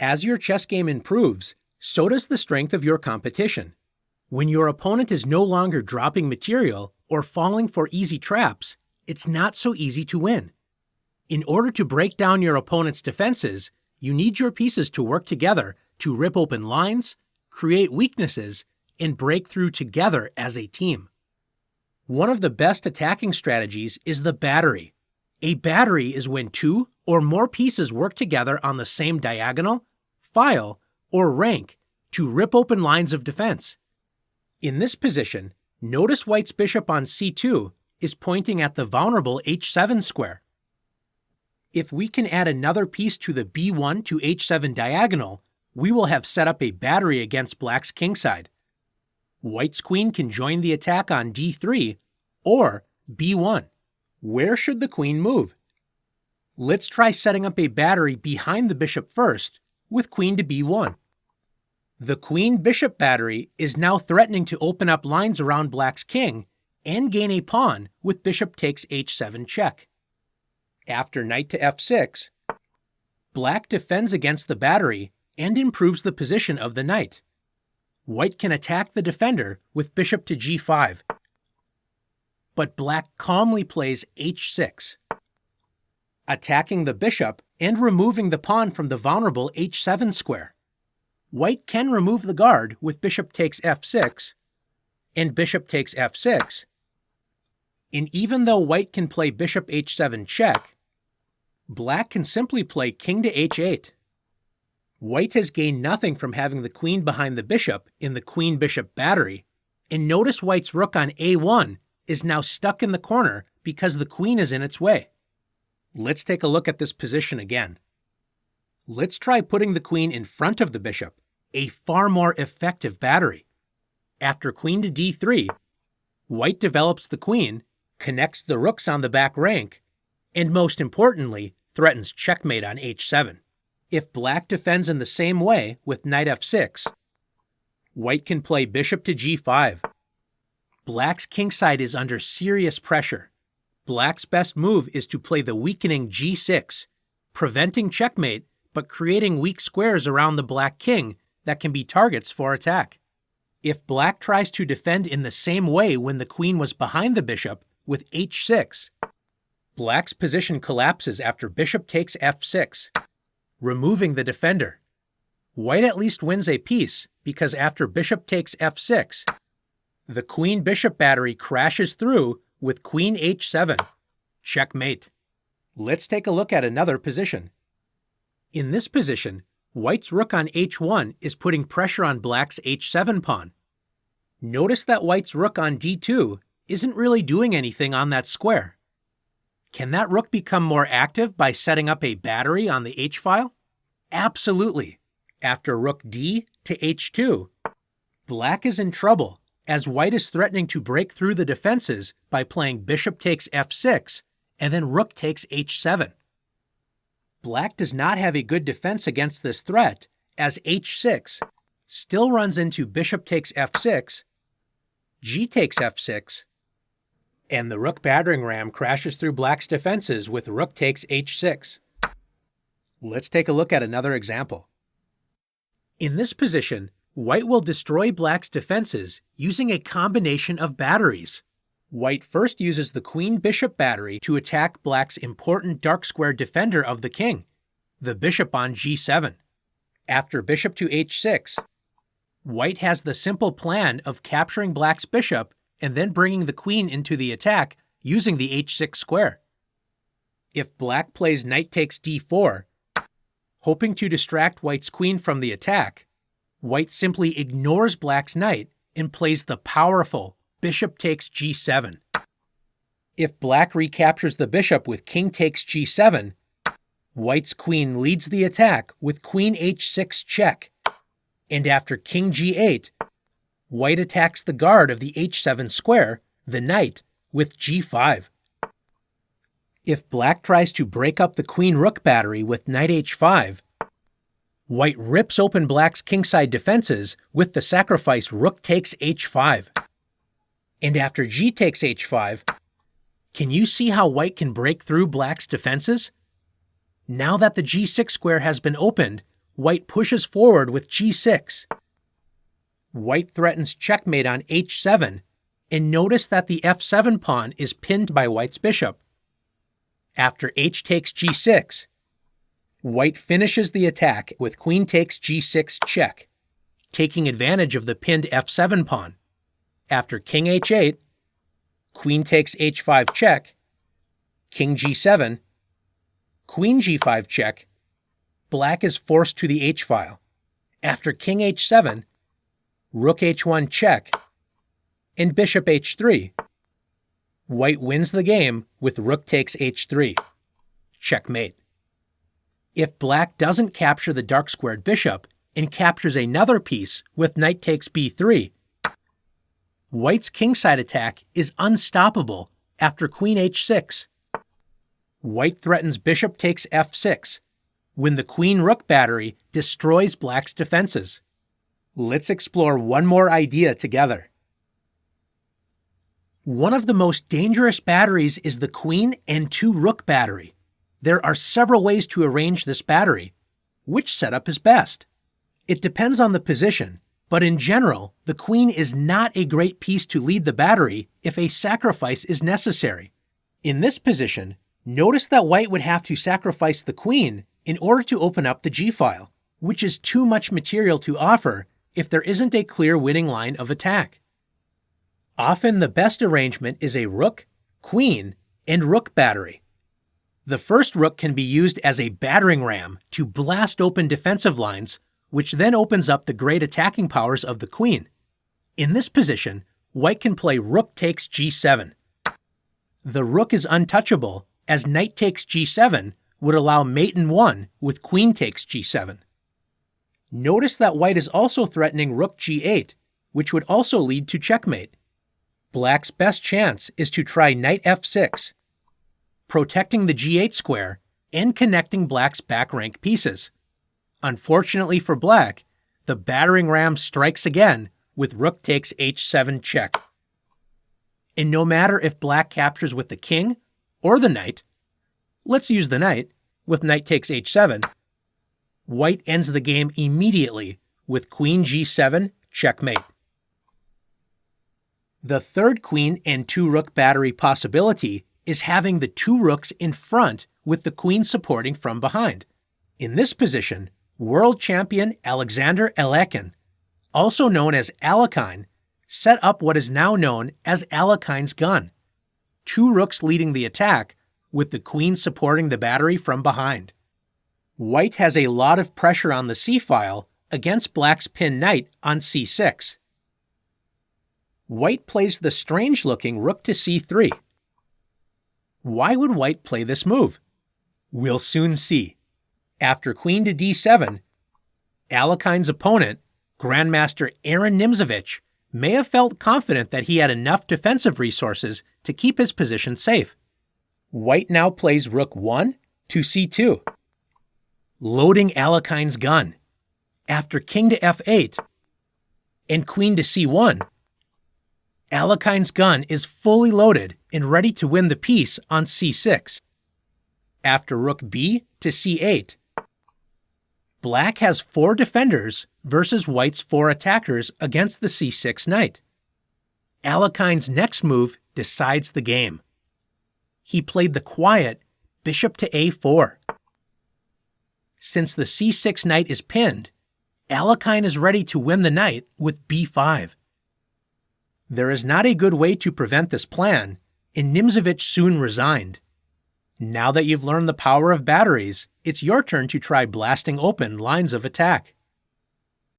As your chess game improves, so does the strength of your competition. When your opponent is no longer dropping material or falling for easy traps, it's not so easy to win. In order to break down your opponent's defenses, you need your pieces to work together to rip open lines, create weaknesses, and break through together as a team. One of the best attacking strategies is the battery. A battery is when two or more pieces work together on the same diagonal, file, or rank to rip open lines of defense. In this position, notice White's bishop on c2 is pointing at the vulnerable h7 square. If we can add another piece to the b1 to h7 diagonal, we will have set up a battery against Black's kingside. White's queen can join the attack on d3 or b1. Where should the queen move? Let's try setting up a battery behind the bishop first with queen to b1. The queen-bishop battery is now threatening to open up lines around Black's king and gain a pawn with bishop takes h7 check. After knight to f6, Black defends against the battery and improves the position of the knight. White can attack the defender with bishop to g5. But Black calmly plays h6, attacking the bishop and removing the pawn from the vulnerable h7 square. White can remove the guard with bishop takes f6 and bishop takes f6. And even though White can play bishop h7 check, Black can simply play king to h8. White has gained nothing from having the queen behind the bishop in the queen-bishop battery, and notice White's rook on a1 is now stuck in the corner because the queen is in its way. Let's take a look at this position again. Let's try putting the queen in front of the bishop, a far more effective battery. After queen to d3, White develops the queen, connects the rooks on the back rank, and most importantly, threatens checkmate on h7. If Black defends in the same way with knight f6, White can play bishop to g5. Black's kingside is under serious pressure. Black's best move is to play the weakening g6, preventing checkmate but creating weak squares around the Black king that can be targets for attack. If Black tries to defend in the same way when the queen was behind the bishop with h6, Black's position collapses after bishop takes f6, removing the defender. White at least wins a piece because after bishop takes f6, the queen-bishop battery crashes through with queen h7. Checkmate. Let's take a look at another position. In this position, White's rook on h1 is putting pressure on Black's h7 pawn. Notice that White's rook on d2 isn't really doing anything on that square. Can that rook become more active by setting up a battery on the h-file? Absolutely. After rook d to h2, Black is in trouble as White is threatening to break through the defenses by playing bishop takes f6 and then rook takes h7. Black does not have a good defense against this threat, as h6 still runs into bishop takes f6, g takes f6, and the rook battering ram crashes through Black's defenses with rook takes h6. Let's take a look at another example. In this position, White will destroy Black's defenses using a combination of batteries. White first uses the queen-bishop battery to attack Black's important dark square defender of the king, the bishop on g7. After bishop to h6, White has the simple plan of capturing Black's bishop and then bringing the queen into the attack using the h6 square. If Black plays knight takes d4, hoping to distract White's queen from the attack, White simply ignores Black's knight and plays the powerful bishop takes g7. If Black recaptures the bishop with king takes g7, White's queen leads the attack with queen h6 check. And after king g8, White attacks the guard of the h7 square, the knight, with g5. If Black tries to break up the queen-rook battery with knight h5, White rips open Black's kingside defenses with the sacrifice rook takes h5. And after g takes h5, can you see how White can break through Black's defenses? Now that the g6 square has been opened, White pushes forward with g6. White threatens checkmate on h7, and notice that the f7 pawn is pinned by White's bishop. After h takes g6, White finishes the attack with queen takes g6 check, taking advantage of the pinned f7 pawn. After king h8, queen takes h5 check, king g7, queen g5 check, Black is forced to the h-file. After king h7, rook h1 check, and bishop h3. White wins the game with rook takes h3. Checkmate. If Black doesn't capture the dark squared bishop and captures another piece with knight takes b3, White's kingside attack is unstoppable after queen h6. White threatens bishop takes f6, when the queen-rook battery destroys Black's defenses. Let's explore one more idea together. One of the most dangerous batteries is the queen and 2-rook battery. There are several ways to arrange this battery. Which setup is best? It depends on the position, but in general, the queen is not a great piece to lead the battery if a sacrifice is necessary. In this position, notice that White would have to sacrifice the queen in order to open up the g-file, which is too much material to offer if there isn't a clear winning line of attack. Often the best arrangement is a rook, queen, and rook battery. The first rook can be used as a battering ram to blast open defensive lines, which then opens up the great attacking powers of the queen. In this position, White can play rook takes g7. The rook is untouchable, as knight takes g7 would allow mate in 1 with queen takes g7. Notice that White is also threatening rook g8, which would also lead to checkmate. Black's best chance is to try knight f6, protecting the g8 square and connecting Black's back rank pieces. Unfortunately for Black, the battering ram strikes again with rook takes h7 check. And no matter if Black captures with the king or the knight, let's use the knight with knight takes h7, White ends the game immediately with queen g7 checkmate. The third queen and 2-rook battery possibility is having the 2 rooks in front with the queen supporting from behind. In this position, world champion Alexander Alekhine, also known as Alekhine, set up what is now known as Alekhine's gun. 2 rooks leading the attack, with the queen supporting the battery from behind. White has a lot of pressure on the c-file against Black's pinned knight on c6. White plays the strange-looking rook to c3. Why would White play this move? We'll soon see. After queen to d7, Alekhine's opponent, Grandmaster Aaron Nimzowitsch, may have felt confident that he had enough defensive resources to keep his position safe. White now plays rook 1 to c2, loading Alekhine's gun. After king to f8 and queen to c1, Alekhine's gun is fully loaded and ready to win the piece on c6. After rook b to c8, Black has 4 defenders versus White's 4 attackers against the c6 knight. Alekhine's next move decides the game. He played the quiet bishop to a4. Since the c6 knight is pinned, Alekhine is ready to win the knight with b5. There is not a good way to prevent this plan, and Nimzowitsch soon resigned. Now that you've learned the power of batteries, it's your turn to try blasting open lines of attack.